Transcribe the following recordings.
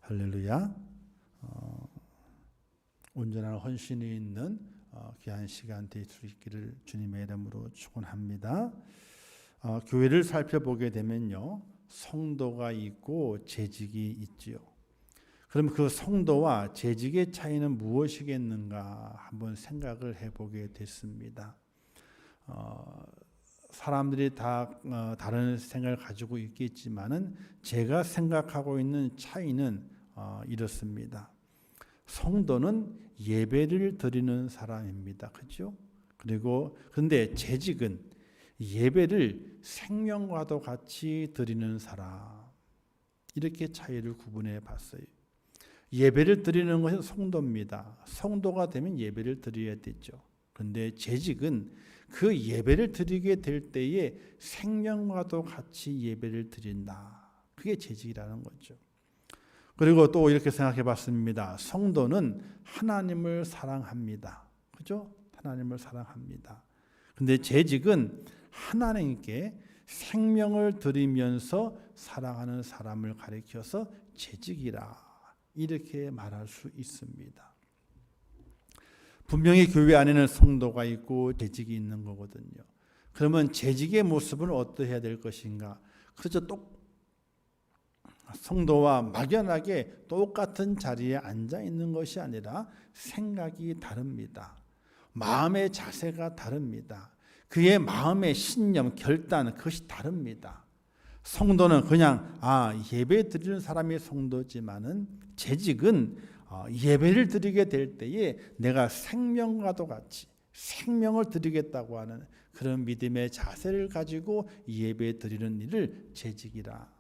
할렐루야. 온전한 헌신이 있는 귀한 시간 될 수 있기를 주님의 이름으로 축원합니다. 교회를 살펴보게 되면요, 성도가 있고 재직이 있지요. 그럼 그 성도와 재직의 차이는 무엇이겠는가 한번 생각을 해보게 됐습니다. 사람들이 다 다른 생각을 가지고 있겠지만은 제가 생각하고 있는 차이는 이렇습니다. 성도는 예배를 드리는 사람입니다. 그렇죠? 그리고 근데 재직은 예배를 생명과도 같이 드리는 사람. 이렇게 차이를 구분해 봤어요. 예배를 드리는 것은 성도입니다. 성도가 되면 예배를 드려야 되죠. 그런데 재직은 그 예배를 드리게 될 때에 생명과도 같이 예배를 드린다. 그게 재직이라는 거죠. 그리고 또 이렇게 생각해 봤습니다. 성도는 하나님을 사랑합니다. 그죠? 하나님을 사랑합니다. 근데 재직은 하나님께 생명을 드리면서 사랑하는 사람을 가리켜서 재직이라 이렇게 말할 수 있습니다. 분명히 교회 안에는 성도가 있고 재직이 있는 거거든요. 그러면 재직의 모습은 어떠해야 될 것인가? 그렇죠. 성도와 막연하게 똑같은 자리에 앉아 있는 것이 아니라 생각이 다릅니다. 마음의 자세가 다릅니다. 그의 마음의 신념, 결단 그것이 다릅니다. 성도는 그냥 예배 드리는 사람이 성도지만은 재직은 예배를 드리게 될 때에 내가 생명과도 같이 생명을 드리겠다고 하는 그런 믿음의 자세를 가지고 예배 드리는 일을 재직이라.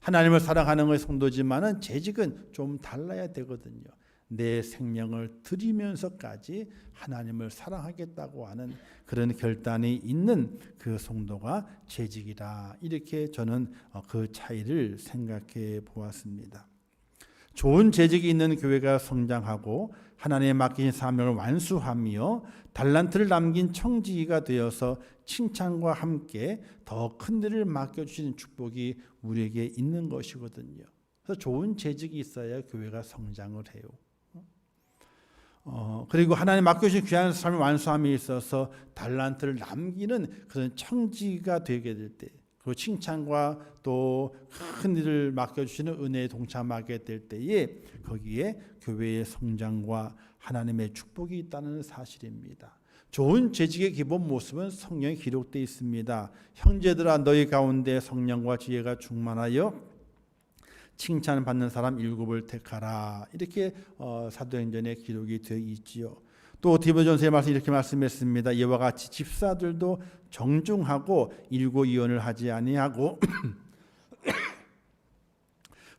하나님을 사랑하는 것이 성도지만은 재직은 좀 달라야 되거든요. 내 생명을 드리면서까지 하나님을 사랑하겠다고 하는 그런 결단이 있는 그 성도가 재직이라. 이렇게 저는 그 차이를 생각해 보았습니다. 좋은 재직이 있는 교회가 성장하고 하나님의 맡기신 사명을 완수하며 달란트를 남긴 청지기가 되어서 칭찬과 함께 더 큰 일을 맡겨주시는 축복이 우리에게 있는 것이거든요. 그래서 좋은 재직이 있어야 교회가 성장을 해요. 그리고 하나님 맡겨주신 귀한 삶을 완수함에 있어서 달란트를 남기는 그런 청지기가 되게 될 때, 그리고 칭찬과 또 큰 일을 맡겨주시는 은혜에 동참하게 될 때에 거기에 교회의 성장과 하나님의 축복이 있다는 사실입니다. 좋은 재직의 기본 모습은 성경에 기록되어 있습니다. 형제들아 너희 가운데 성령과 지혜가 충만하여 칭찬받는 사람 7을 택하라. 이렇게 사도행전에 기록이 되어 있지요. 또 디모데전서의 말씀 이렇게 말씀했습니다. 이와 같이 집사들도 정중하고 일고이원을 하지 아니하고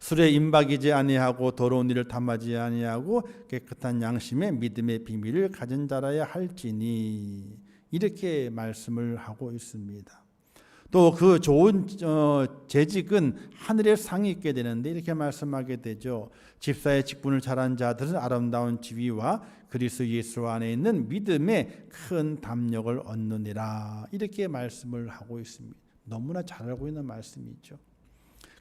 술에 임박이지 아니하고 더러운 일을 탐하지 아니하고 깨끗한 양심의 믿음의 비밀을 가진 자라야 할지니 이렇게 말씀을 하고 있습니다. 또 그 좋은 재직은 하늘의 상이 있게 되는데 이렇게 말씀하게 되죠. 집사의 직분을 잘한 자들은 아름다운 지위와 그리스도 예수 안에 있는 믿음의 큰 담력을 얻느니라. 이렇게 말씀을 하고 있습니다. 너무나 잘 알고 있는 말씀이죠.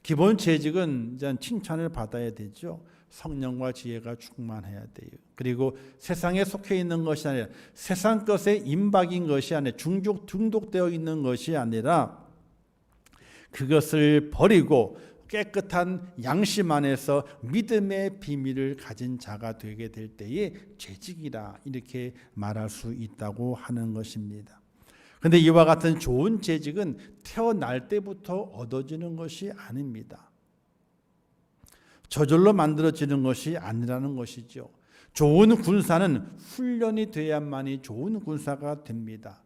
기본 재직은 이제 칭찬을 받아야 되죠. 성령과 지혜가 충만해야 돼요. 그리고 세상에 속해 있는 것이 아니라 세상 것에 임박인 것이 아니라 중독되어 있는 것이 아니라 그것을 버리고 깨끗한 양심 안에서 믿음의 비밀을 가진 자가 되게 될 때에 재직이라 이렇게 말할 수 있다고 하는 것입니다. 그런데 이와 같은 좋은 재직은 태어날 때부터 얻어지는 것이 아닙니다. 저절로 만들어지는 것이 아니라는 것이죠. 좋은 군사는 훈련이 돼야만이 좋은 군사가 됩니다.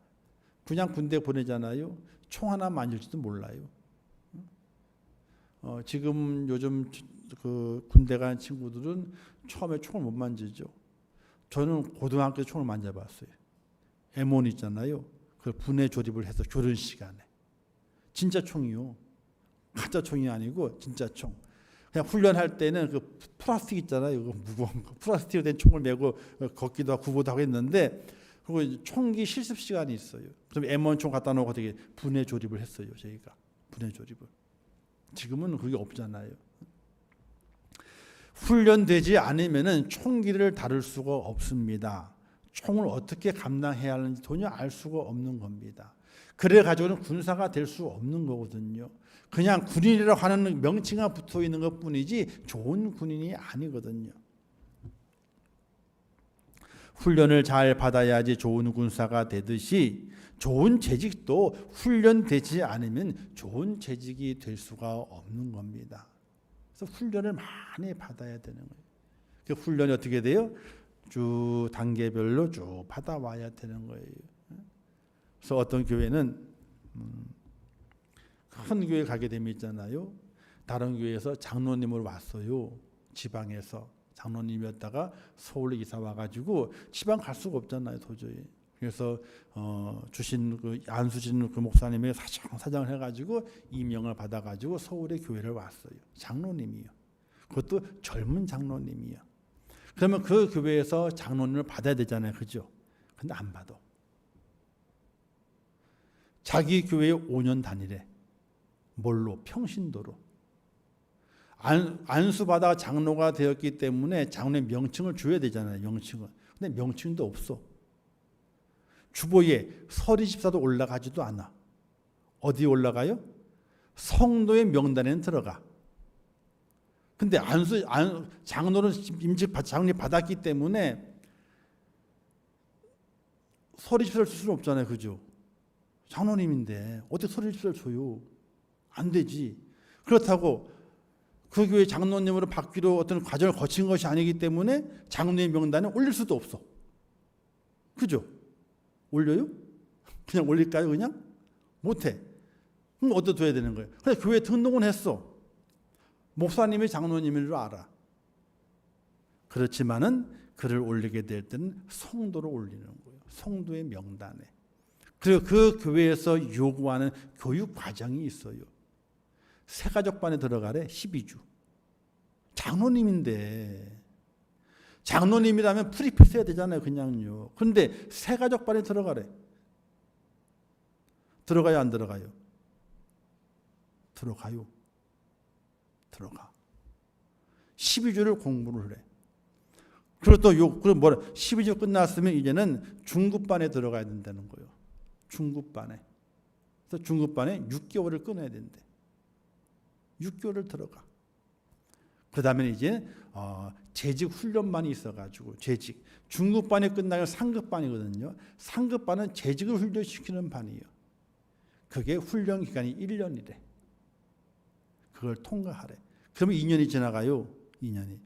그냥 군대 보내잖아요. 총 하나 만질지도 몰라요. 지금 요즘 그 군대 간 친구들은 처음에 총을 못 만지죠. 저는 고등학교 때 총을 만져봤어요. M1 있잖아요. 그걸 분해 조립을 해서 교련 시간에 진짜 총이요. 가짜 총이 아니고 진짜 총. 그냥 훈련할 때는 그 플라스틱 있잖아요. 그 무거운 거. 플라스틱으로 된 총을 메고 걷기도 하고 구보도 하고 했는데 그리고 총기 실습 시간이 있어요. 그럼 M1 총 갖다 놓고 되게 분해 조립을 했어요. 저희가 분해 조립을. 지금은 그게 없잖아요. 훈련되지 않으면은 총기를 다룰 수가 없습니다. 총을 어떻게 감당해야 하는지 전혀 알 수가 없는 겁니다. 그래 가지고는 군사가 될 수 없는 거거든요. 그냥 군인이라고 하는 명칭만 붙어 있는 것뿐이지 좋은 군인이 아니거든요. 훈련을 잘 받아야지 좋은 군사가 되듯이 좋은 재직도 훈련되지 않으면 좋은 재직이 될 수가 없는 겁니다. 그래서 훈련을 많이 받아야 되는 거예요. 그 훈련이 어떻게 돼요? 쭉 단계별로 쭉 받아와야 되는 거예요. 그래서 어떤 교회는 큰 교회 가게 되면 있잖아요. 다른 교회에서 장로님으로 왔어요. 지방에서 장로님이었다가 서울로 이사 와가지고 지방 갈 수가 없잖아요, 도저히. 그래서 주신 그 안수진 그 목사님의 사장을 해가지고 임명을 받아가지고 서울에 교회를 왔어요. 장로님이요. 그것도 젊은 장로님이요. 그러면 그 교회에서 장로님을 받아야 되잖아요, 그죠? 근데 안 받아. 자기 교회에 5년 다니래. 뭘로? 평신도로. 안수받아 장로가 되었기 때문에 장로의 명칭을 줘야 되잖아요. 명칭은. 근데 명칭도 없어. 주보에 서리집사도 올라가지도 않아. 어디 올라가요? 성도의 명단에는 들어가. 근데 장로는 임직 장로를 받았기 때문에 서리집사를 줄 수는 없잖아요. 그죠? 장로님인데 어떻게 서리집사를 줘요? 안 되지. 그렇다고 그 교회 장로님으로 받기로 어떤 과정을 거친 것이 아니기 때문에 장로의 명단에 올릴 수도 없어. 그죠? 올려요? 그냥 올릴까요? 그냥? 못해. 그럼 어디다 둬야 되는 거예요? 그냥 교회에 등록은 했어. 목사님이 장로님인 줄 알아. 그렇지만은 그를 올리게 될 때는 성도로 올리는 거예요. 성도의 명단에. 그리고 그 교회에서 요구하는 교육 과정이 있어요. 새가족반에 들어가래. 12주. 장로님인데 장로님이라면 프리패스 해야 되잖아요. 그냥요. 그런데 새가족반에 들어가래. 들어가요? 안 들어가요? 들어가요. 들어가. 12주를 공부를 해. 그리고 또 그럼 뭐라? 12주 끝났으면 이제는 중급반에 들어가야 된다는 거예요. 중급반에. 그래서 중급반에 6개월을 끊어야 된대. 6개월을 들어가. 그 다음에 이제 재직 훈련만이 있어가지고 재직. 중급반이 끝나면 상급반이거든요. 상급반은 재직을 훈련시키는 반이에요. 그게 훈련 기간이 1년이래. 그걸 통과하래. 그러면 2년이 지나가요. 2년이.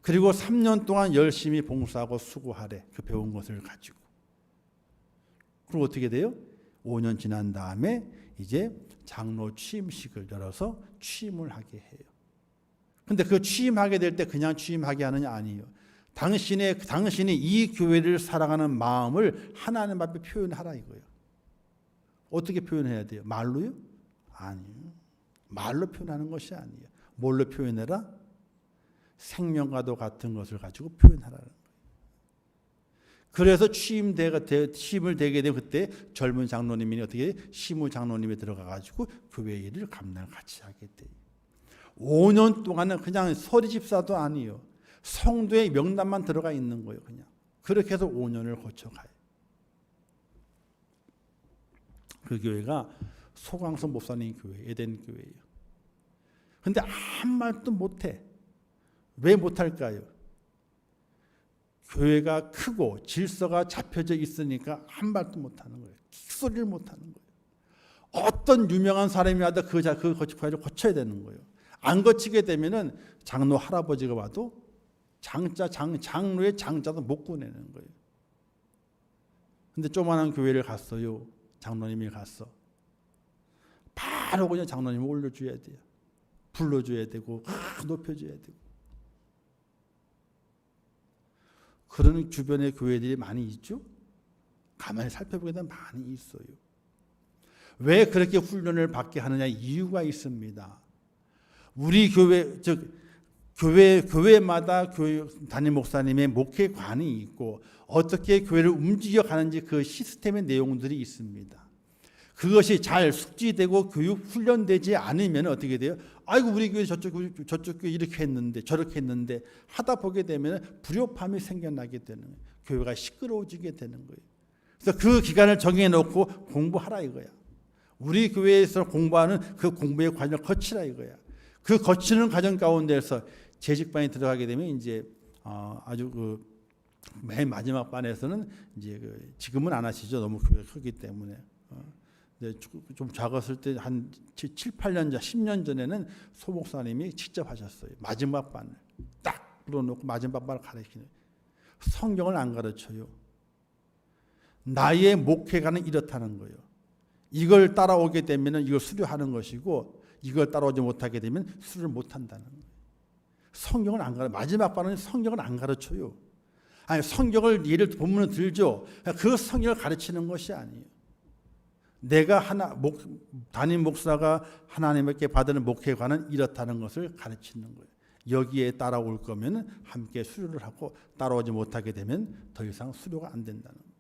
그리고 3년 동안 열심히 봉사하고 수고하래. 그 배운 것을 가지고. 그리고 어떻게 돼요? 5년 지난 다음에 이제 장로 취임식을 열어서 취임을 하게 해요. 근데 그 취임하게 될 때 그냥 취임하게 하느냐? 아니에요. 당신이 이 교회를 사랑하는 마음을 하나님 앞에 표현하라 이거예요. 어떻게 표현해야 돼요? 말로요? 아니요. 말로 표현하는 것이 아니에요. 뭘로 표현해라? 생명과도 같은 것을 가지고 표현하라는 거예요. 그래서 취임을 되게 되면 그때 젊은 장로님이 어떻게 시무 장로님에 들어가가지고 교회 일을 감당을 같이 하게 돼요. 5년 동안은 그냥 서리집사도 아니에요. 성도의 명단만 들어가 있는 거예요. 그냥 그렇게 해서 5년을 거쳐가요. 그 교회가 소강서 목사님 교회, 에덴 교회예요. 근데 아무 말도 못해. 왜 못할까요? 교회가 크고 질서가 잡혀져 있으니까 한 말도 못하는 거예요. 소리를 못하는 거예요. 어떤 유명한 사람이 와도 그 거치까지 거쳐야 되는 거예요. 안 거치게 되면은 장로 할아버지가 와도 장로의 장자도 못 꺼내는 거예요. 근데 조그마한 교회를 갔어요. 장로님이 갔어. 바로 그냥 장로님을 올려줘야 돼요. 불러줘야 되고 높여줘야 되고. 그런 주변의 교회들이 많이 있죠. 가만히 살펴보게 되면 많이 있어요. 왜 그렇게 훈련을 받게 하느냐 이유가 있습니다. 우리 교회마다 담임 목사님의 목회관이 있고 어떻게 교회를 움직여 가는지 그 시스템의 내용들이 있습니다. 그것이 잘 숙지되고 교육 훈련되지 않으면 어떻게 돼요? 아이고 우리 교회 저쪽 교회 이렇게 했는데 저렇게 했는데 하다 보게 되면 불협화음이 생겨나게 되는 거예요. 교회가 시끄러워지게 되는 거예요. 그래서 그 기간을 정해놓고 공부하라 이거야. 우리 교회에서 공부하는 그 공부의 과정을 거치라 이거야. 그 거치는 과정 가운데서 재직반에 들어가게 되면 이제 아주 그 맨 마지막 반에서는 이제 지금은 안 하시죠. 너무 교회가 크기 때문에. 좀 작았을 때 한 7, 8년 전, 10년 전에는 소 목사님이 직접 하셨어요. 마지막 반을 딱 불러놓고 마지막 반을 가르치는. 성경을 안 가르쳐요. 나의 목회가는 이렇다는 거예요. 이걸 따라오게 되면 이걸 수료하는 것이고 이걸 따라오지 못하게 되면 수료를 못한다는 거예요. 성경을 안 가르쳐. 마지막 반은 성경을 안 가르쳐요. 아니 성경을 예를 본문을 들죠. 그 성경을 가르치는 것이 아니에요. 내가 담임 목사가 하나님께 받은 목회관은 이렇다는 것을 가르치는 거예요. 여기에 따라올 거면 함께 수료를 하고 따라오지 못하게 되면 더 이상 수료가 안 된다는 거예요.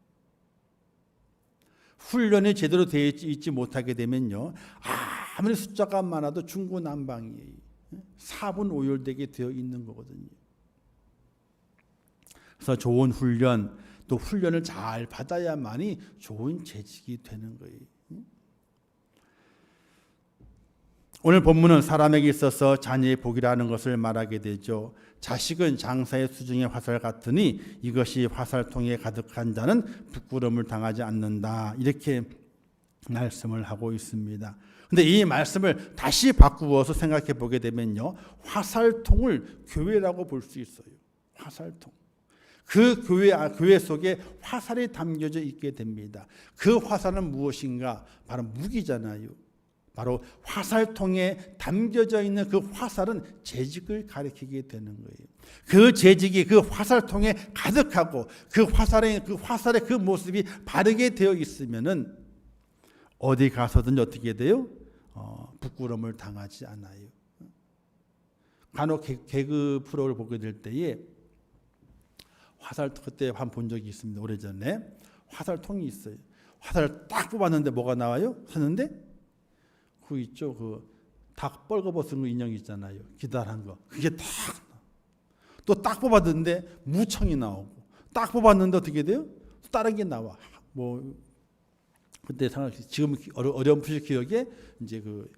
훈련이 제대로 되어 있지 못하게 되면요. 아무리 숫자가 많아도 중구난방이에요. 4분 오열되게 되어 있는 거거든요. 그래서 좋은 훈련, 또 훈련을 잘 받아야만이 좋은 재직이 되는 거예요. 오늘 본문은 사람에게 있어서 자녀의 복이라는 것을 말하게 되죠. 자식은 장사의 수중의 화살 같으니 이것이 화살통에 가득한 자는 부끄러움을 당하지 않는다. 이렇게 말씀을 하고 있습니다. 근데 이 말씀을 다시 바꾸어서 생각해 보게 되면요. 화살통을 교회라고 볼 수 있어요. 화살통. 그 교회 속에 화살이 담겨져 있게 됩니다. 그 화살은 무엇인가? 바로 무기잖아요. 바로 화살통에 담겨져 있는 그 화살은 재직을 가리키게 되는 거예요. 그 재직이 그 화살통에 가득하고 그 화살의 그 모습이 바르게 되어 있으면은 어디 가서든 어떻게 돼요? 부끄러움을 당하지 않아요. 간혹 개그 프로를 보게 될 때에 화살 그때 한 본 적이 있습니다. 오래전에 화살통이 있어요. 화살을 딱 뽑았는데 뭐가 나와요? 하는데 그 있죠. 그 닭 뻘거벗은 거 인형 있잖아요. 기다란 거. 그게 또 딱 뽑았는데 무청이 나오고 딱 뽑았는데 어떻게 돼요? 또 다른 게 나와. 뭐 그때 지금 어렴풋이 기억에 이제 그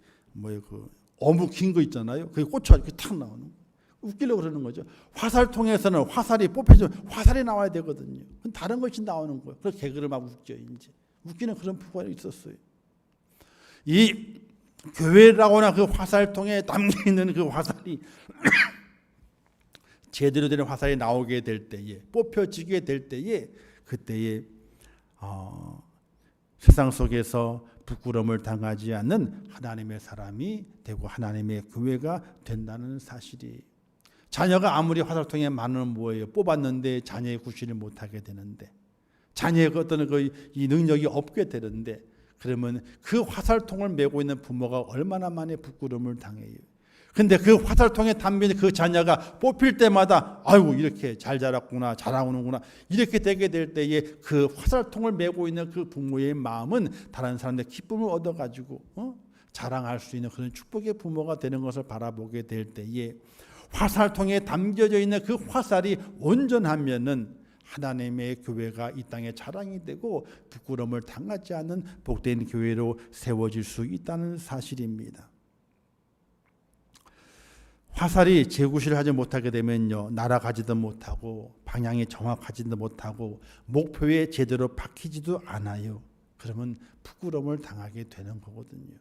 어묵 긴 거 있잖아요. 그게 꽂혀가지고 탁 나오는 거. 웃기려고 그러는 거죠. 화살통에서는 화살이 뽑혀지면 화살이 나와야 되거든요. 다른 것이 나오는 거예요. 그래서 개그를 막 웃겨요. 이제 웃기는 그런 부분이 있었어요. 이 교회라거나 그 화살통에 담겨 있는 그 화살이 제대로 된 화살이 나오게 될 때에 뽑혀지게 될 때에 그때에 세상 속에서 부끄러움을 당하지 않는 하나님의 사람이 되고 하나님의 교회가 된다는 사실이. 자녀가 아무리 화살통에 많으면 뭐예요? 뽑았는데 자녀의 구실을 못하게 되는데 자녀의 어떤 이 능력이 없게 되는데 그러면 그 화살통을 메고 있는 부모가 얼마나 많이 부끄러움을 당해요. 근데 그 화살통에 담긴 그 자녀가 뽑힐 때마다 아이고 이렇게 잘 자랐구나 잘하는구나 이렇게 되게 될 때에 그 화살통을 메고 있는 그 부모의 마음은 다른 사람들의 기쁨을 얻어가지고 자랑할 수 있는 그런 축복의 부모가 되는 것을 바라보게 될 때에 화살통에 담겨져 있는 그 화살이 온전하면은 하나님의 교회가 이 땅에 자랑이 되고 부끄러움을 당하지 않는 복된 교회로 세워질 수 있다는 사실입니다. 화살이 제구실을 하지 못하게 되면요. 날아가지도 못하고 방향이 정확하지도 못하고 목표에 제대로 박히지도 않아요. 그러면 부끄러움을 당하게 되는 거거든요.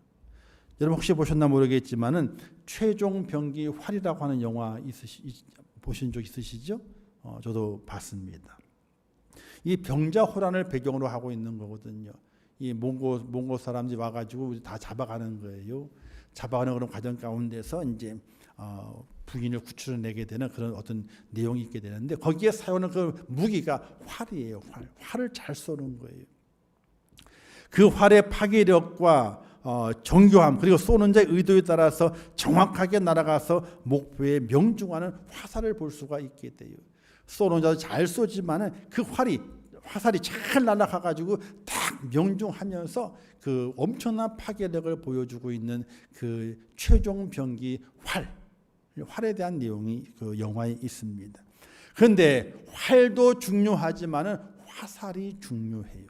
여러분 혹시 보셨나 모르겠지만은 최종병기 활이라고 하는 영화 보신 적 있으시죠? 저도 봤습니다. 이 병자호란을 배경으로 하고 있는 거거든요. 이 몽고 사람들이 와가지고 다 잡아가는 거예요. 잡아가는 그런 과정 가운데서 이제 부인을 구출해내게 되는 그런 어떤 내용이 있게 되는데 거기에 사용하는 그 무기가 활이에요. 활을 잘 쏘는 거예요. 그 활의 파괴력과 정교함 그리고 쏘는 자의 의도에 따라서 정확하게 날아가서 목표에 명중하는 화살을 볼 수가 있게 돼요. 쏘는 자도 잘 쏘지만은 그 활이 화살이 잘 날아가가지고 딱 명중하면서 그 엄청난 파괴력을 보여주고 있는 그 최종 병기 활에 대한 내용이 그 영화에 있습니다. 그런데 활도 중요하지만은 화살이 중요해요.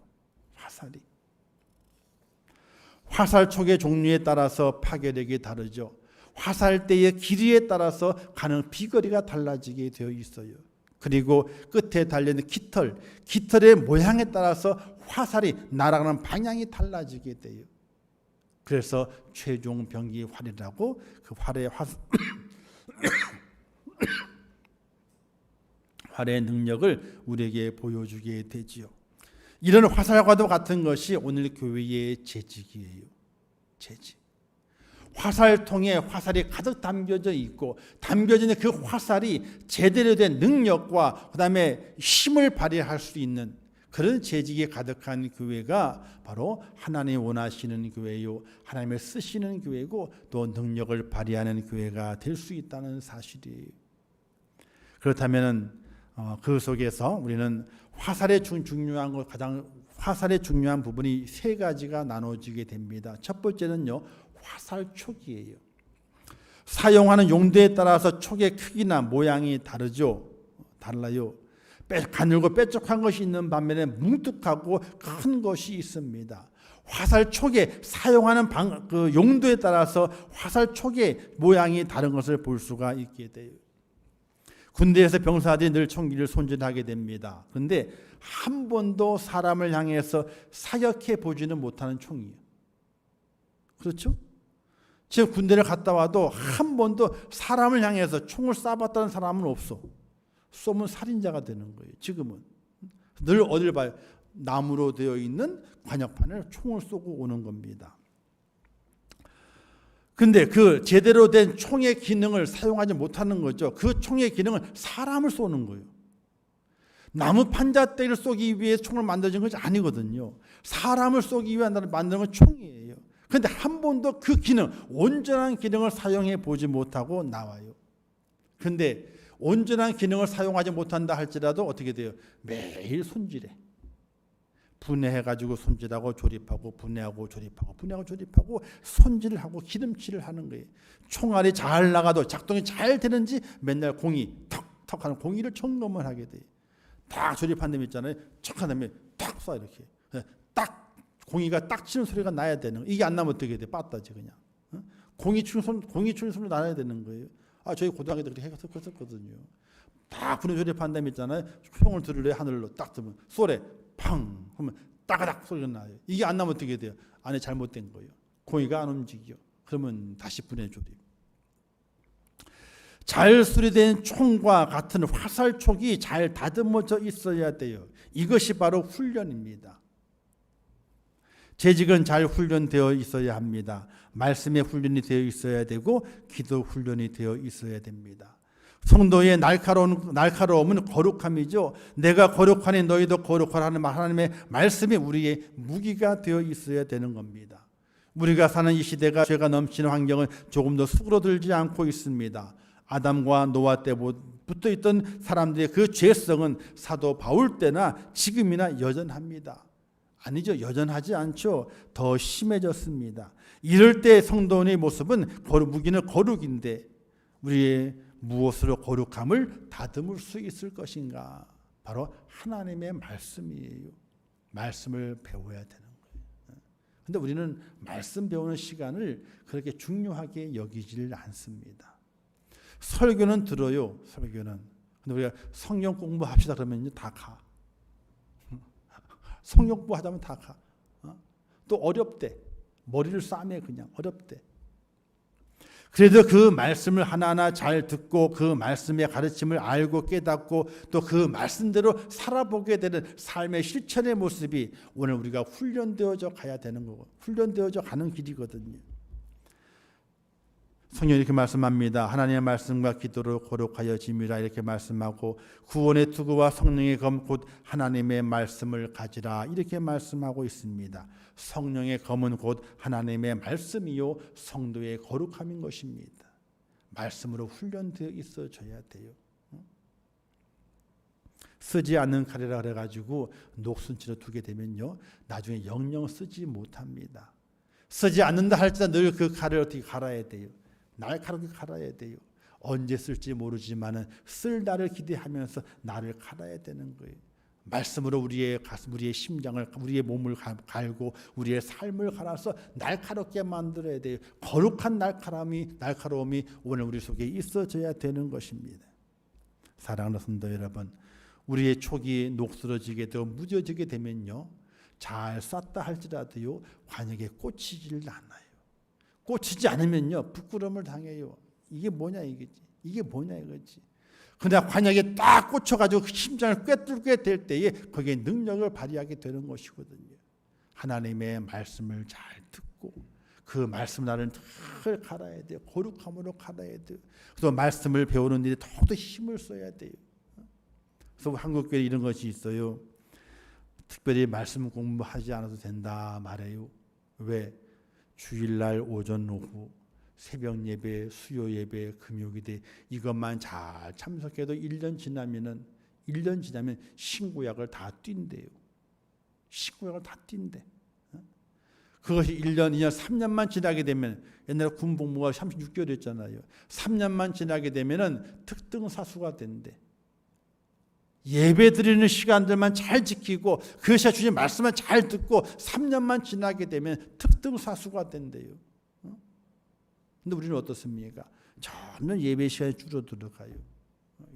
화살촉의 종류에 따라서 파괴력이 다르죠. 화살대의 길이에 따라서 가는 비거리가 달라지게 되어 있어요. 그리고 끝에 달려있는 깃털의 모양에 따라서 화살이 날아가는 방향이 달라지게 돼요. 그래서 최종 병기 활이라고 그 활의 능력을 우리에게 보여주게 되지요. 이런 화살과도 같은 것이 오늘 교회의 재직이에요. 재직. 화살통에 화살이 가득 담겨져 있고 담겨진 그 화살이 제대로 된 능력과 그다음에 힘을 발휘할 수 있는 그런 재직이 가득한 교회가 바로 하나님이 원하시는 교회요, 하나님을 쓰시는 교회고 또 능력을 발휘하는 교회가 될 수 있다는 사실이에요. 그렇다면 그 속에서 우리는 화살의 중요한 부분이 세 가지가 나눠지게 됩니다. 첫 번째는요, 화살촉이에요. 사용하는 용도에 따라서 촉의 크기나 모양이 달라요. 가늘고 뾰족한 것이 있는 반면에 뭉툭하고 큰 것이 있습니다. 화살촉에 사용하는 그 용도에 따라서 화살촉의 모양이 다른 것을 볼 수가 있게 돼요. 군대에서 병사들이 늘 총기를 손질하게 됩니다. 그런데 한 번도 사람을 향해서 사격해 보지는 못하는 총이에요. 그렇죠? 지금 군대를 갔다 와도 한 번도 사람을 향해서 총을 쏴봤다는 사람은 없어. 쏘면 살인자가 되는 거예요. 지금은 늘 어딜 봐요? 나무로 되어 있는 관역판에 총을 쏘고 오는 겁니다. 근데 그 제대로 된 총의 기능을 사용하지 못하는 거죠. 그 총의 기능은 사람을 쏘는 거예요. 나무 판자떼를 쏘기 위해 총을 만들어진 것이 아니거든요. 사람을 쏘기 위해 만드는 건 총이에요. 그런데 한 번도 그 기능, 온전한 기능을 사용해 보지 못하고 나와요. 그런데 온전한 기능을 사용하지 못한다 할지라도 어떻게 돼요? 매일 손질해. 분해해가지고 손질하고 조립하고 분해하고 조립하고 손질을 하고 기름칠을 하는 거예요. 총알이 잘 나가도 작동이 잘 되는지 맨날 공이 턱턱 하는 공이를 점검을 하게 돼요. 딱 조립한 다음에 있잖아요. 척한 다음에 탁 쏴 이렇게. 딱 공이가 딱 치는 소리가 나야 되는 거예요. 이게 안 나면 어떻게 돼? 빠따지 그냥. 공이 치는 소리 나야 되는 거예요. 저희 고등학교 때 그렇게 했었거든요. 딱 분해 조립한 다음에 있잖아요. 총을 들으래 하늘로 딱 뜨면 쏘래. 팡! 그러면 따가닥 소리가 나요. 이게 안 나면 어떻게 돼요? 안에 잘못된 거예요. 공이가 안 움직여. 그러면 다시 분해 조립. 잘 수리된 총과 같은 화살촉이 잘 다듬어져 있어야 돼요. 이것이 바로 훈련입니다. 재직은 잘 훈련되어 있어야 합니다. 말씀의 훈련이 되어 있어야 되고 기도 훈련이 되어 있어야 됩니다. 성도의 날카로움은 거룩함이죠. 내가 거룩하니 너희도 거룩하라 하는 하나님의 말씀이 우리의 무기가 되어 있어야 되는 겁니다. 우리가 사는 이 시대가 죄가 넘치는 환경은 조금 더 수그러들지 않고 있습니다. 아담과 노아 때부터 있던 사람들의 그 죄성은 사도 바울 때나 지금이나 여전합니다. 아니죠. 여전하지 않죠. 더 심해졌습니다. 이럴 때 성도의 모습은 무기는 거룩인데 우리의 무엇으로 거룩함을 다듬을 수 있을 것인가? 바로 하나님의 말씀이에요. 말씀을 배워야 되는 거예요. 그런데 우리는 말씀 배우는 시간을 그렇게 중요하게 여기질 않습니다. 설교는 들어요. 설교는. 근데 우리가 성경 공부합시다 그러면 다 가. 성경 공부하자면 다 가. 또 어렵대. 머리를 싸매 그냥 어렵대. 그래도 그 말씀을 하나하나 잘 듣고 그 말씀의 가르침을 알고 깨닫고 또 그 말씀대로 살아보게 되는 삶의 실천의 모습이 오늘 우리가 훈련되어져 가야 되는 거고 훈련되어져 가는 길이거든요. 성경이 이렇게 말씀합니다. 하나님의 말씀과 기도로 거룩하여 짐이라 이렇게 말씀하고 구원의 투구와 성령의 검 곧 하나님의 말씀을 가지라 이렇게 말씀하고 있습니다. 성령의 검은 곧 하나님의 말씀이요 성도의 거룩함인 것입니다. 말씀으로 훈련되어 있어져야 돼요. 쓰지 않는 칼이라 그래가지고 녹슨치로 두게 되면요, 나중에 영영 쓰지 못합니다. 쓰지 않는다 할지라도 늘 그 칼을 어떻게 갈아야 돼요. 날카롭게 갈아야 돼요. 언제 쓸지 모르지만은 쓸 날을 기대하면서 나를 갈아야 되는 거예요. 말씀으로 우리의 가슴, 우리의 심장을, 우리의 몸을 갈고 우리의 삶을 갈아서 날카롭게 만들어야 돼요. 거룩한 날카로움이 오늘 우리 속에 있어져야 되는 것입니다. 사랑하는 성도 여러분, 우리의 촉이 녹슬어지게 되고 무뎌지게 되면요, 잘 쌌다 할지라도요, 관역에 꽂히질 않아요. 꽂히지 않으면요, 부끄러움을 당해요. 이게 뭐냐 이거지. 이게 뭐냐 이거지. 그러나 관역에 딱 꽂혀가지고 심장을 꿰뚫게 될 때에 거기에 능력을 발휘하게 되는 것이거든요. 하나님의 말씀을 잘 듣고 그 말씀 나를 늘 갈아야 돼요. 거룩함으로 갈아야 돼요. 그래서 말씀을 배우는 일에 더욱더 힘을 써야 돼요. 그래서 한국교회 이런 것이 있어요. 특별히 말씀 공부하지 않아도 된다 말해요. 왜? 주일날 오전 오후 새벽 예배, 수요 예배, 금요기대 이것만 잘 참석해도 1년 지나면 신구약을 다 뛴대요. 신구약을 다 뛴대. 그것이 1년, 2년, 3년만 지나게 되면, 옛날에 군복무가 36개월이었잖아요. 3년만 지나게 되면은 특등사수가 된대. 예배 드리는 시간들만 잘 지키고 그 시간 주신 말씀만 잘 듣고 3년만 지나게 되면 특등사수가 된대요. 근데 우리는 어떻습니까? 점점 예배 시간이 줄어들어가요.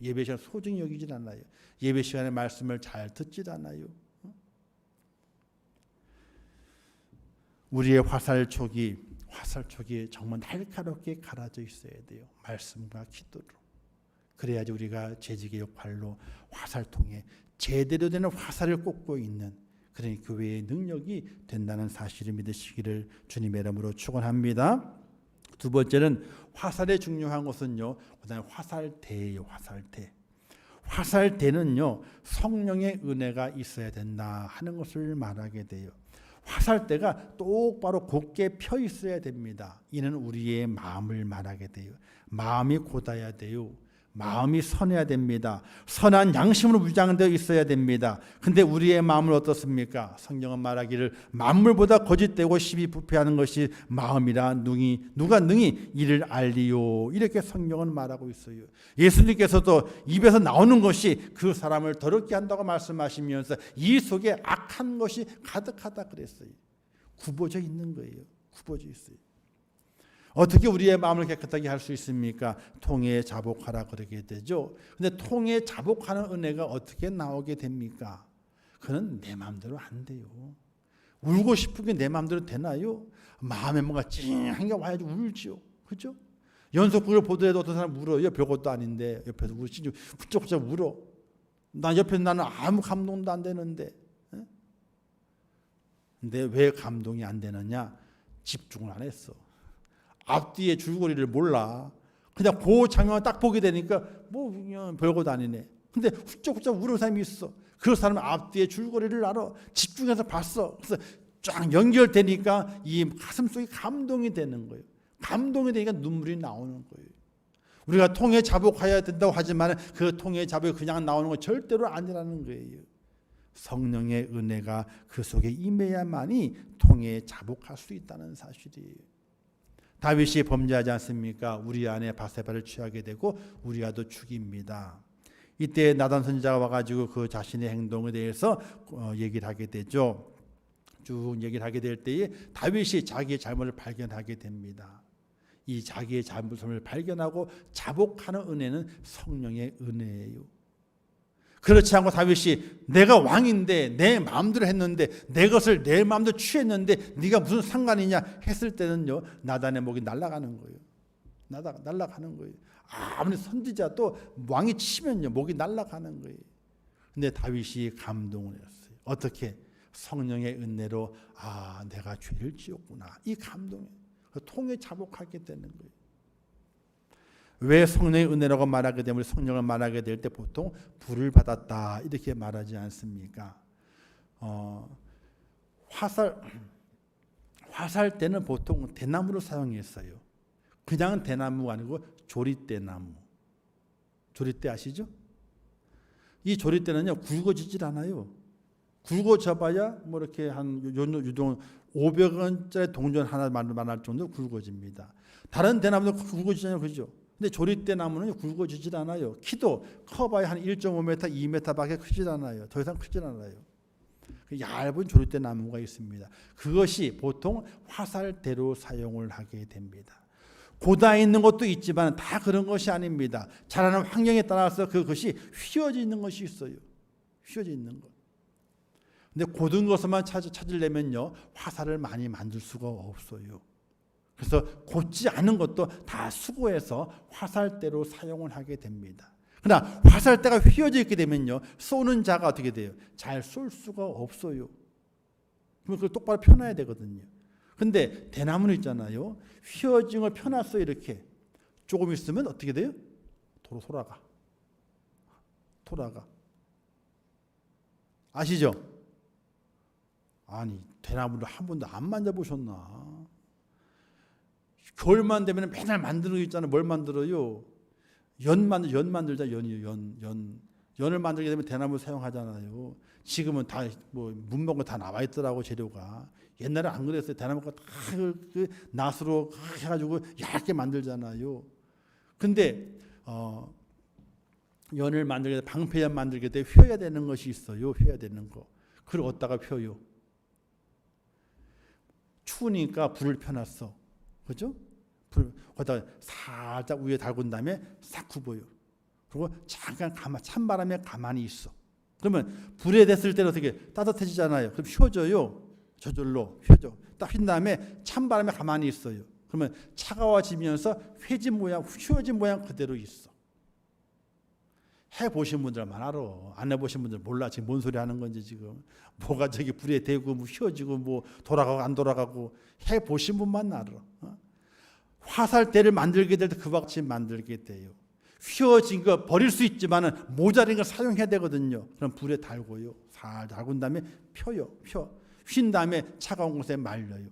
예배 시간 소중히 여기질 않아요. 예배 시간에 말씀을 잘 듣질 않아요. 우리의 화살촉이 정말 날카롭게 갈아져 있어야 돼요. 말씀과 기도로. 그래야지 우리가 재직의 역할로 화살통에 제대로 되는 화살을 꽂고 있는 그런 교회의 능력이 된다는 사실을 믿으시기를 주님의 이름으로 축원합니다. 두 번째는 화살의 중요한 것은요, 그다음에 화살대예요. 화살대는요, 성령의 은혜가 있어야 된다 하는 것을 말하게 돼요. 화살대가 똑바로 곧게 펴 있어야 됩니다. 이는 우리의 마음을 말하게 돼요. 마음이 곧아야 돼요. 마음이 선해야 됩니다. 선한 양심으로 무장되어 있어야 됩니다. 근데 우리의 마음은 어떻습니까? 성경은 말하기를 만물보다 거짓되고 심히 부패하는 것이 마음이라 누가 능히 이를 알리요. 이렇게 성경은 말하고 있어요. 예수님께서도 입에서 나오는 것이 그 사람을 더럽게 한다고 말씀하시면서 이 속에 악한 것이 가득하다 그랬어요. 굽어져 있는 거예요. 굽어져 있어요. 어떻게 우리의 마음을 깨끗하게 할 수 있습니까? 통에 자복하라 그러게 되죠. 근데 통에 자복하는 은혜가 어떻게 나오게 됩니까? 그건 내 마음대로 안 돼요. 울고 싶은 게 내 마음대로 되나요? 마음에 뭔가 찡한 게 와야지 울지요. 그렇죠? 연속극을 보더라도 어떤 사람 울어요. 별것도 아닌데 옆에서 울지 훌쩍훌쩍 울어. 나 옆에서 나는 아무 감동도 안 되는데. 근데 왜 감동이 안 되느냐? 집중을 안 했어. 앞뒤의 줄거리를 몰라. 그냥 그 장면을 딱 보게 되니까 뭐 그냥 별것도 아니네. 근데 훌쩍훌쩍 우는 사람이 있어. 그 사람은 앞뒤의 줄거리를 알아. 집중해서 봤어. 그래서 쫙 연결되니까 이 가슴속에 감동이 되는 거예요. 감동이 되니까 눈물이 나오는 거예요. 우리가 통에 자복해야 된다고 하지만 그 통에 자복이 그냥 나오는 건 절대로 아니라는 거예요. 성령의 은혜가 그 속에 임해야만이 통에 자복할 수 있다는 사실이에요. 다윗이 범죄하지 않습니까? 우리 안에 바세바를 취하게 되고 우리아도 죽입니다. 이때 나단 선지자가 와가지고 그 자신의 행동에 대해서 얘기를 하게 되죠. 쭉 얘기를 하게 될 때에 다윗이 자기의 잘못을 발견하게 됩니다. 이 자기의 잘못을 발견하고 자복하는 은혜는 성령의 은혜예요. 그렇지 않고 다윗이 내가 왕인데 내 마음대로 했는데 내 것을 내 마음대로 취했는데 네가 무슨 상관이냐 했을 때는요, 나단의 목이 날아가는 거예요. 날아가는 거예요. 아무리 선지자도 왕이 치면요 목이 날아가는 거예요. 근데 다윗이 감동을 했어요. 어떻게? 성령의 은혜로 내가 죄를 지었구나. 이 감동에 통에 자복하게 되는 거예요. 왜 성령의 은혜라고 말하게 되면 성령을 말하게 될 때 보통 불을 받았다 이렇게 말하지 않습니까? 화살 때는 보통 대나무를 사용했어요. 그냥 대나무가 아니고 조리대나무. 조리대 아시죠? 이 조리대는요 굵어지질 않아요. 굵어져봐야 뭐 이렇게 한 유동 500원짜리 동전 하나 만날 정도 굵어집니다. 다른 대나무도 굵어지잖아요, 그죠? 근데 조리대 나무는 굵어지질 않아요. 키도 커봐야 한 1.5m, 2m밖에 크질 않아요. 더 이상 크질 않아요. 얇은 조리대 나무가 있습니다. 그것이 보통 화살대로 사용을 하게 됩니다. 고다에 있는 것도 있지만 다 그런 것이 아닙니다. 자라는 환경에 따라서 그것이 휘어져 있는 것이 있어요. 휘어져 있는 것. 근데 고든 것만 찾으려면요 화살을 많이 만들 수가 없어요. 그래서 곧지 않은 것도 다 수거해서 화살대로 사용을 하게 됩니다. 그러나 화살대가 휘어져 있게 되면요 쏘는 자가 어떻게 돼요? 잘 쏠 수가 없어요. 그럼 그걸 똑바로 펴놔야 되거든요. 근데 대나무는 있잖아요. 휘어진 걸 펴놨어 이렇게. 조금 있으면 어떻게 돼요? 도로 돌아가. 아시죠? 아니 대나무를 한 번도 안 만져보셨나? 겨울만 되면 맨날 만드는 거 있잖아요. 뭘 만들어요? 연 만들자. 연을 만들게 되면 대나무 사용하잖아요. 지금은 다 뭐 문방구 다 나와 있더라고 재료가. 옛날에 안 그랬어요. 대나무가 다 그 낫으로 해가지고 얇게 만들잖아요. 근데 연을 만들게 돼 방패연 만들게 돼 휘어야 되는 것이 있어요. 휘어야 되는 거. 그걸 어디다가 펴요? 추우니까 불을 펴놨어. 그죠? 거기다 살짝 위에 달군 다음에 싹 굽어요. 그리고 잠깐 찬바람에 가만히 있어. 그러면 불에 댔을 때는 어떻게 따뜻해지잖아요. 그럼 휘어져요. 저절로 휘어져. 딱 휜 다음에 찬바람에 가만히 있어요. 그러면 차가워지면서 휘어진 모양 그대로 있어. 해보신 분들 알아. 안 해보신 분들 몰라. 지금 뭔 소리 하는 건지 지금. 뭐가 저기 불에 대고 뭐 휘어지고 뭐 돌아가고 안 돌아가고 해보신 분만 알아. 화살대를 만들게 될 때 그와 같이 만들게 돼요. 휘어진 거 버릴 수 있지만은 모자린 걸 사용해야 되거든요. 그럼 불에 달고요. 살살 달군 다음에 펴요. 휜 다음에 차가운 곳에 말려요.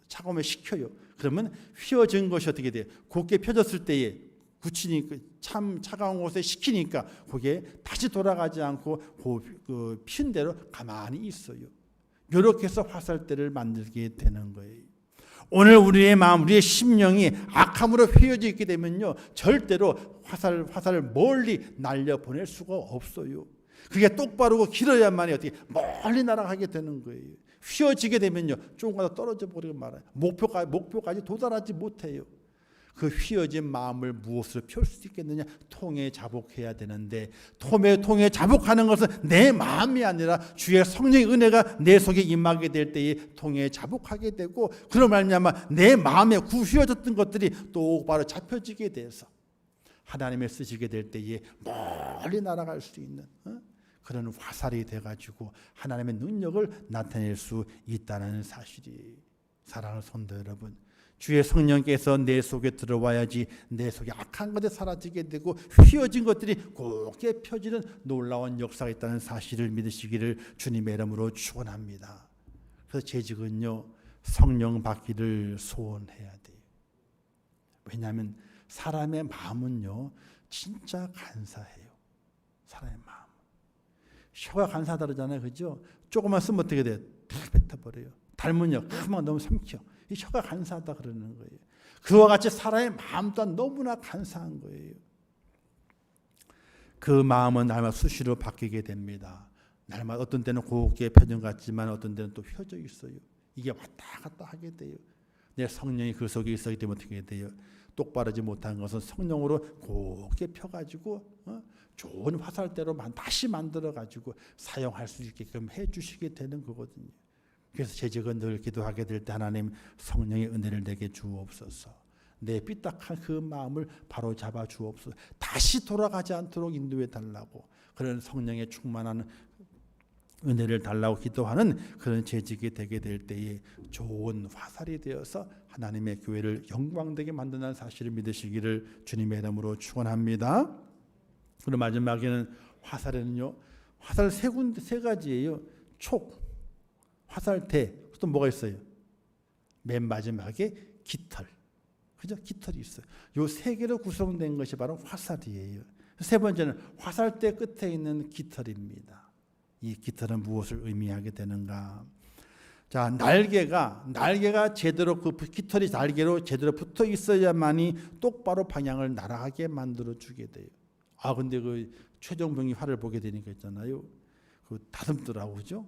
차가우면 식혀요. 그러면 휘어진 것이 어떻게 돼요? 곱게 펴졌을 때에 굳히니까 참 차가운 곳에 식히니까 그게 다시 돌아가지 않고 핀 대로 가만히 있어요. 이렇게 해서 화살대를 만들게 되는 거예요. 오늘 우리의 마음, 우리의 심령이 악함으로 휘어져 있게 되면요 절대로 화살을 멀리 날려 보낼 수가 없어요. 그게 똑바르고 길어야만이 어떻게 멀리 날아가게 되는 거예요. 휘어지게 되면요 조금 더 떨어져 버리고 말아요. 목표까지 도달하지 못해요. 그 휘어진 마음을 무엇으로 펼 수 있겠느냐? 통에 자복해야 되는데 통에 자복하는 것은 내 마음이 아니라 주의 성령의 은혜가 내 속에 임하게 될 때에 통에 자복하게 되고 그로 말미암아 내 마음에 휘어졌던 것들이 똑바로 잡혀지게 돼서 하나님의 쓰시게 될 때에 멀리 날아갈 수 있는 그런 화살이 돼가지고 하나님의 능력을 나타낼 수 있다는 사실이 사랑하는 성도 여러분 주의 성령께서 내 속에 들어와야지 내 속에 악한 것이 사라지게 되고 휘어진 것들이 곱게 펴지는 놀라운 역사가 있다는 사실을 믿으시기를 주님의 이름으로 축원합니다. 그래서 재직은요 성령 받기를 소원해야 돼요. 왜냐하면 사람의 마음은요 진짜 간사해요. 사람의 마음. 혀가 간사하다 그러잖아요. 그죠? 조금만 쓰면 어떻게 돼요? 다 뱉어버려요. 닮은요 금방 너무 삼켜. 이 혀가 간사하다 그러는 거예요. 그와 같이 사람의 마음 또한 너무나 간사한 거예요. 그 마음은 날마다 수시로 바뀌게 됩니다. 날마다 어떤 때는 곱게 펴진 것 같지만 어떤 때는 또 휘어져 있어요. 이게 왔다 갔다 하게 돼요. 내 성령이 그 속에 있었기 때문에 어떻게 돼요? 똑바르지 못한 것은 성령으로 곱게 펴가지고 좋은 화살대로 다시 만들어가지고 사용할 수 있게끔 해주시게 되는 거거든요. 그래서 재직은 늘 기도하게 될 때 하나님 성령의 은혜를 내게 주옵소서. 내 삐딱한 그 마음을 바로 잡아 주옵소서. 다시 돌아가지 않도록 인도해 달라고 그런 성령의 충만한 은혜를 달라고 기도하는 그런 재직이 되게 될 때에 좋은 화살이 되어서 하나님의 교회를 영광되게 만드는 사실을 믿으시기를 주님의 이름으로 축원합니다. 그리고 마지막에는 화살에는요 화살 세 가지예요. 촉, 화살대, 또 뭐가 있어요? 맨 마지막에 깃털. 그죠? 깃털이 있어요. 요 세 개로 구성된 것이 바로 화살이에요. 세 번째는 화살대 끝에 있는 깃털입니다. 이 깃털은 무엇을 의미하게 되는가? 자, 날개가 제대로 깃털이 날개로 제대로 붙어 있어야만이 똑바로 방향을 날아가게 만들어 주게 돼요. 근데 그 최종병이 활을 보게 되니까 있잖아요. 그 다듬더라고, 그죠?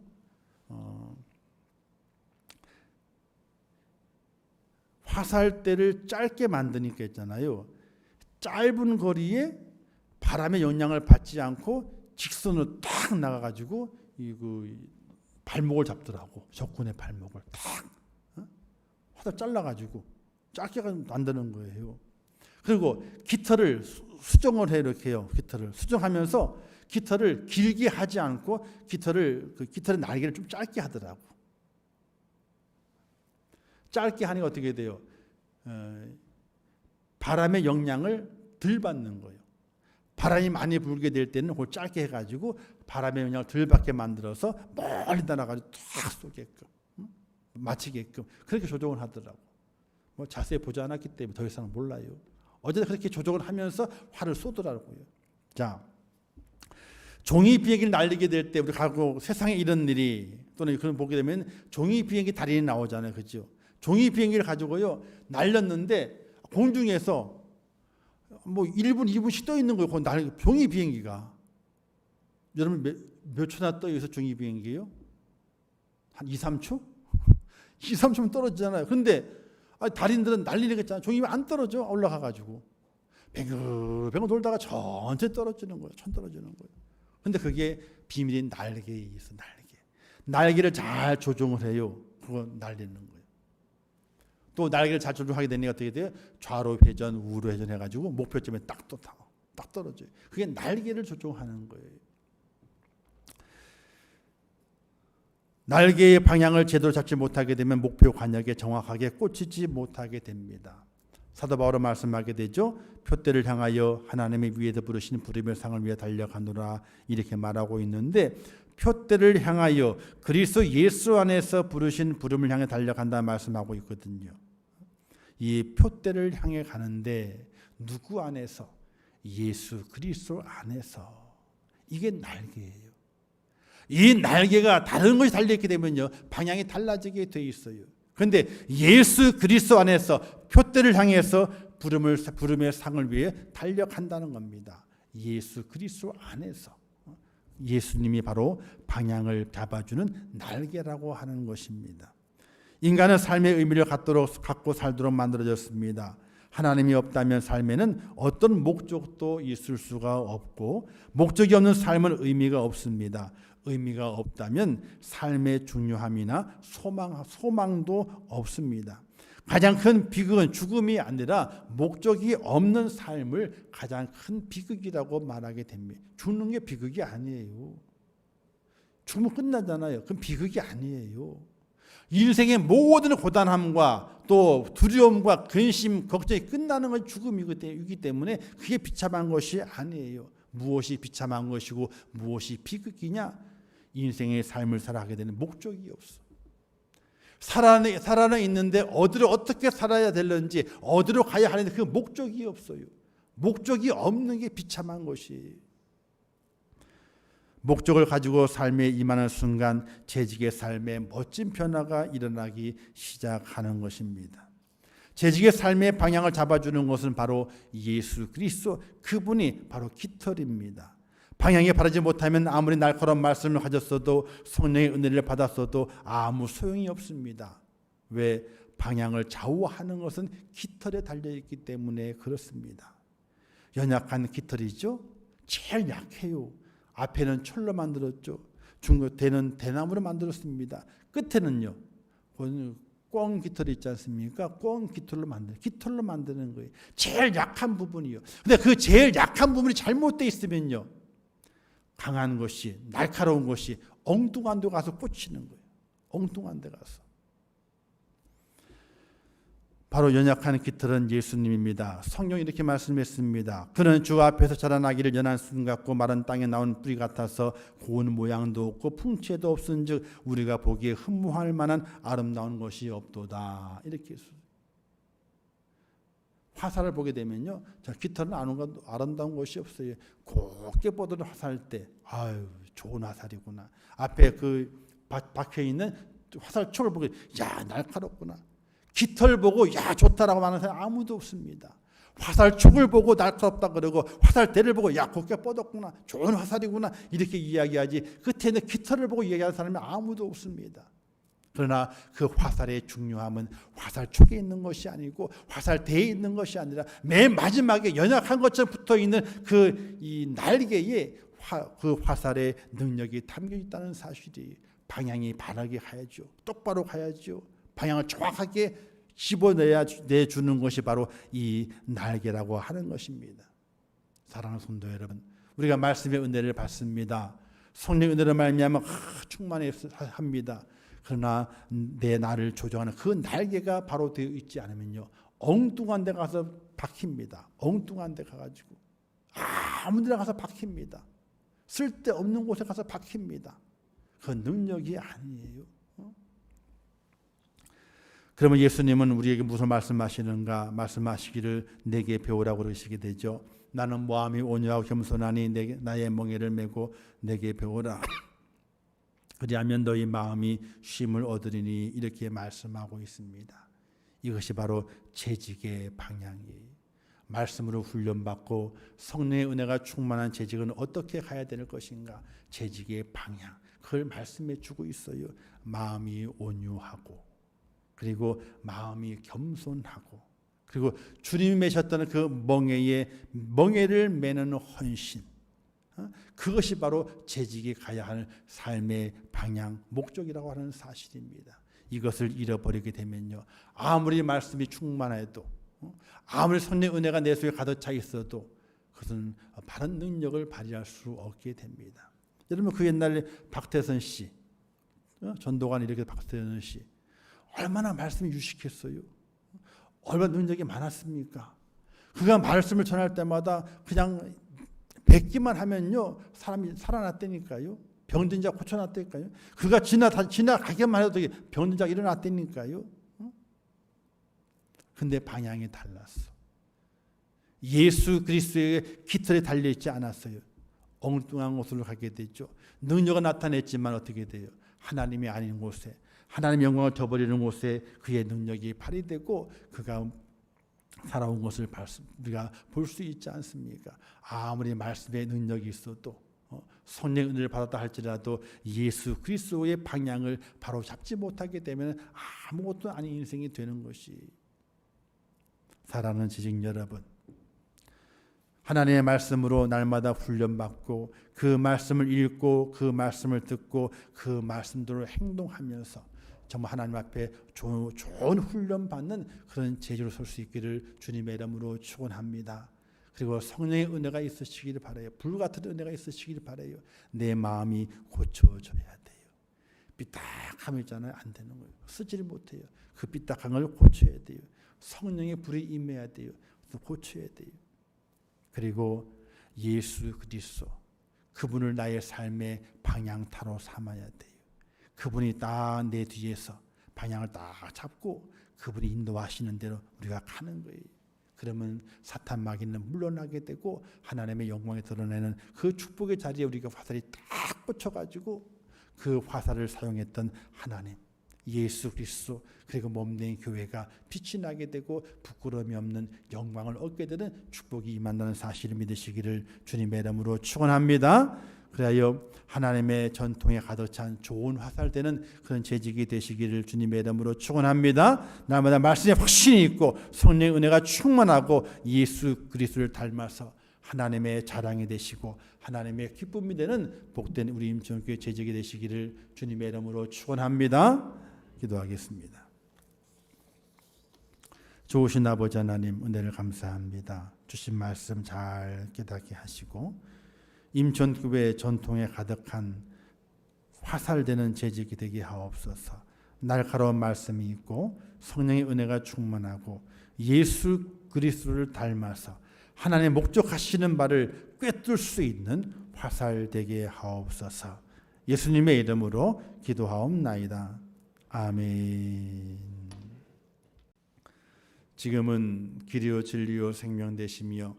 화살대를 짧게 만드니까 있잖아요. 짧은 거리에 바람의 영향을 받지 않고 직선으로 딱 나가가지고 발목을 잡더라고. 적군의 발목을 딱 화살 잘라가지고 짧게 만드는 거예요. 그리고 깃털을 수정을 해 이렇게요. 깃털을 수정하면서 깃털을 길게 하지 않고 깃털의 날개를 좀 짧게 하더라고. 짧게 하니까 어떻게 돼요? 바람의 영향을 덜 받는 거예요. 바람이 많이 불게 될 때는 그걸 짧게 해가지고 바람의 영향을 덜 받게 만들어서 멀리 날아가지고 탁 쏘게끔 맞히게끔 그렇게 조정을 하더라고. 뭐 자세히 보지 않았기 때문에 더 이상 몰라요. 어쨌든 그렇게 조정을 하면서 활을 쏘더라고요. 자, 종이 비행기를 날리게 될 때 우리 가고 세상에 이런 일이 또는 그런 보게 되면 종이 비행기 달인이 나오잖아요, 그렇죠? 종이 비행기를 가지고요 날렸는데 공중에서 뭐 1분, 2분씩 떠 있는 거예요. 종이 비행기가. 여러분 몇 초나 떠 있어 종이 비행기요? 한 2, 3초? 2, 3초면 떨어지잖아요. 그런데 달인들은 날리는 거 있잖아요. 종이 안 떨어져. 올라가가지고 뱅글뱅글 돌다가 천천히 떨어지는 거예요. 떨어지는 거예요. 근데 그게 비밀인 날개에 있어. 날개를 잘 조정을 해요. 그거 날리는 거예요. 또 날개를 잘 조정하게 되니까 어떻게 돼요? 좌로 회전, 우로 회전 해가지고 목표점에 딱 떨어져요. 그게 날개를 조정하는 거예요. 날개의 방향을 제대로 잡지 못하게 되면 목표 관역에 정확하게 꽂히지 못하게 됩니다. 사도 바울은 말씀하게 되죠. 표대를 향하여 하나님의 위에서 부르신 부름의 상을 위해 달려가노라 이렇게 말하고 있는데 표대를 향하여 그리스도 예수 안에서 부르신 부름을 향해 달려간다 말씀하고 있거든요. 이 표대를 향해 가는데 누구 안에서? 예수 그리스도 안에서. 이게 날개예요. 이 날개가 다른 것이 달려있게 되면요 방향이 달라지게 돼 있어요. 그런데 예수 그리스도 안에서 표대를 향해서 부름의 상을 위해 달려간다는 겁니다. 예수 그리스도 안에서. 예수님이 바로 방향을 잡아주는 날개라고 하는 것입니다. 인간은 삶의 의미를 갖고 살도록 만들어졌습니다. 하나님이 없다면 삶에는 어떤 목적도 있을 수가 없고 목적이 없는 삶은 의미가 없습니다. 의미가 없다면 삶의 중요함이나 소망도 없습니다. 가장 큰 비극은 죽음이 아니라 목적이 없는 삶을 가장 큰 비극이라고 말하게 됩니다. 죽는 게 비극이 아니에요. 죽으면 끝나잖아요. 그건 비극이 아니에요. 인생의 모든 고단함과 또 두려움과 근심, 걱정이 끝나는 건 죽음이기 때문에 그게 비참한 것이 아니에요. 무엇이 비참한 것이고 무엇이 비극이냐? 인생의 삶을 살아가게 되는 목적이 없어. 살아는 있는데 어디로 어떻게 살아야 되는지 어디로 가야 하는지 그 목적이 없어요. 목적이 없는 게 비참한 것이에요. 목적을 가지고 삶에 임하는 순간 재직의 삶에 멋진 변화가 일어나기 시작하는 것입니다. 재직의 삶의 방향을 잡아주는 것은 바로 예수 그리스도, 그분이 바로 깃털입니다. 방향이 바르지 못하면 아무리 날카로운 말씀을 가졌어도 성령의 은혜를 받았어도 아무 소용이 없습니다. 왜? 방향을 좌우하는 것은 깃털에 달려있기 때문에 그렇습니다. 연약한 깃털이죠. 제일 약해요. 앞에는 철로 만들었죠. 중간에는 대나무로 만들었습니다. 끝에는요. 꽁 깃털이 있지 않습니까? 꽁 깃털로 만드는 거예요. 제일 약한 부분이요. 근데 그 제일 약한 부분이 잘못되어 있으면요. 강한 것이, 날카로운 것이 엉뚱한 데 가서 꽂히는 거예요. 엉뚱한 데 가서. 바로 연약한 깃털은 예수님입니다. 성경이 이렇게 말씀했습니다. 그는 주 앞에서 자라나기를 연한 순 같고 마른 땅에 나온 뿌리 같아서 고운 모양도 없고 풍채도 없은즉 우리가 보기에 흠모할 만한 아름다운 것이 없도다. 이렇게 화살을 보게 되면요, 저 깃털은 아름다운 것이 없어요. 곱게 뻗은 화살 때, 아유 좋은 화살이구나. 앞에 그 박혀 있는 화살촉을 보고, 야 날카롭구나. 깃털 보고 야 좋다라고 말하는 사람 아무도 없습니다. 화살촉을 보고 날카롭다 그러고 화살대를 보고 야 곱게 뻗었구나, 좋은 화살이구나 이렇게 이야기하지, 끝에 있는 깃털을 보고 이야기하는 사람이 아무도 없습니다. 그러나 그 화살의 중요함은 화살촉에 있는 것이 아니고 화살대에 있는 것이 아니라 맨 마지막에 연약한 것처럼 붙어있는 그 이 날개에 그 화살의 능력이 담겨 있다는 사실이, 방향이 바르게 가야죠. 똑바로 가야죠. 방향을 정확하게 집어내주는 것이 바로 이 날개라고 하는 것입니다. 사랑하는 성도 여러분, 우리가 말씀의 은혜를 받습니다. 성령의 은혜로 말미암아 충만합니다. 그러나 내 나를 조종하는 그 날개가 바로 되어 있지 않으면요, 엉뚱한 데 가서 박힙니다. 엉뚱한 데 가가지고 아무 데나 가서 박힙니다. 쓸데없는 곳에 가서 박힙니다. 그 능력이 아니에요. 그러면 예수님은 우리에게 무슨 말씀하시는가? 말씀하시기를 내게 배우라고 그러시게 되죠. 나는 마음이 온유하고 겸손하니 나의 멍에를 메고 내게 배우라. 그리하면 너희 마음이 쉼을 얻으리니, 이렇게 말씀하고 있습니다. 이것이 바로 재직의 방향이에요. 말씀으로 훈련받고 성령의 은혜가 충만한 재직은 어떻게 가야 될 것인가? 재직의 방향, 그걸 말씀해 주고 있어요. 마음이 온유하고, 그리고 마음이 겸손하고, 그리고 주님이 매셨던 그 멍에를 매는 헌신, 그것이 바로 재직이 가야 하는 삶의 방향, 목적이라고 하는 사실입니다. 이것을 잃어버리게 되면요, 아무리 말씀이 충만해도, 아무리 성령의 은혜가 내 속에 가득 차 있어도 그것은 바른 능력을 발휘할 수 없게 됩니다. 여러분, 그 옛날에 박태선 씨, 전도관 이렇게 박태선 씨, 얼마나 말씀이 유식했어요. 얼마나 능력이 많았습니까? 그가 말씀을 전할 때마다 그냥 뵙기만 하면요, 사람이 살아났다니까요. 병든 자 고쳐놨다니까요. 그가 지나가기만 해도 병든 자가 일어났다니까요. 근데 방향이 달랐어. 예수 그리스도의 깃털에 달려있지 않았어요. 엉뚱한 곳으로 가게 됐죠. 능력은 나타냈지만 어떻게 돼요? 하나님이 아닌 곳에, 하나님의 영광을 저버리는 곳에 그의 능력이 발휘되고 그가 살아온 것을 우리가 볼 수 있지 않습니까? 아무리 말씀의 능력이 있어도, 성령의 은혜를 받았다 할지라도 예수 그리스도의 방향을 바로 잡지 못하게 되면 아무것도 아닌 인생이 되는 것이. 사랑하는 지식 여러분, 하나님의 말씀으로 날마다 훈련받고 그 말씀을 읽고 그 말씀을 듣고 그 말씀대로 행동하면서 정말 하나님 앞에 좋은 훈련받는 그런 제자로 설 수 있기를 주님의 이름으로 축원합니다. 그리고 성령의 은혜가 있으시기를 바라요. 불같은 은혜가 있으시기를 바라요. 내 마음이 고쳐져야 돼요. 삐딱함이 있잖아요. 안 되는 거예요. 쓰지를 못해요. 그 삐딱한 걸 고쳐야 돼요. 성령의 불이 임해야 돼요. 고쳐야 돼요. 그리고 예수 그리스도, 그분을 나의 삶의 방향타로 삼아야 돼요. 그분이 딱 내 뒤에서 방향을 딱 잡고 그분이 인도하시는 대로 우리가 가는 거예요. 그러면 사탄 마귀는 물러나게 되고 하나님의 영광에 드러내는 그 축복의 자리에 우리가 화살이 딱 꽂혀가지고 그 화살을 사용했던 하나님, 예수 그리스도, 그리고 몸된 교회가 빛이 나게 되고 부끄러움이 없는 영광을 얻게 되는 축복이 임한다는 사실을 믿으시기를 주님의 이름으로 축원합니다. 그래야 하나님의 전통에 가득 찬 좋은 화살되는 그런 재직이 되시기를 주님의 이름으로 축원합니다. 날마다 말씀에 확신이 있고 성령의 은혜가 충만하고 예수 그리스도를 닮아서 하나님의 자랑이 되시고 하나님의 기쁨이 되는 복된 우리 임천교회 재직이 되시기를 주님의 이름으로 축원합니다. 기도하겠습니다. 좋으신 아버지 하나님, 은혜를 감사합니다. 주신 말씀 잘 깨닫게 하시고 임천교회 전통에 가득한 화살되는 재직이 되게 하옵소서. 날카로운 말씀이 있고 성령의 은혜가 충만하고 예수 그리스도를 닮아서 하나님의 목적하시는 바를 꿰뚫 수 있는 화살되게 하옵소서. 예수님의 이름으로 기도하옵나이다. 아멘. 지금은 길이요 진리요 생명 되시며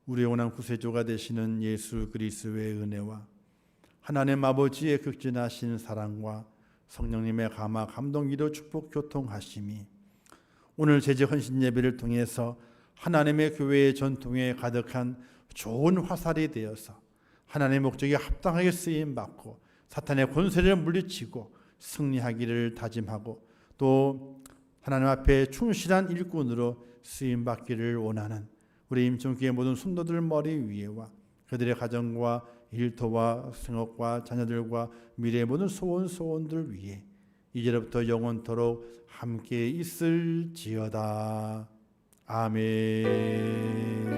우리 영원한 구세주가 되시는 예수 그리스도의 은혜와 하나님 아버지의 극진하신 사랑과 성령님의 감화 감동 위로 축복 교통하심이 오늘 제적 헌신 예배를 통해서 하나님의 교회의 전통에 가득한 좋은 화살이 되어서 하나님의 목적에 합당하게 쓰임 받고 사탄의 권세를 물리치고 승리하기를 다짐하고 또 하나님 앞에 충실한 일꾼으로 쓰임 받기를 원하는 우리 임종교의 모든 성도들 머리 위에와 그들의 가정과 일터와 생업과 자녀들과 미래의 모든 소원들 위에 이제로부터 영원토록 함께 있을지어다. 아멘.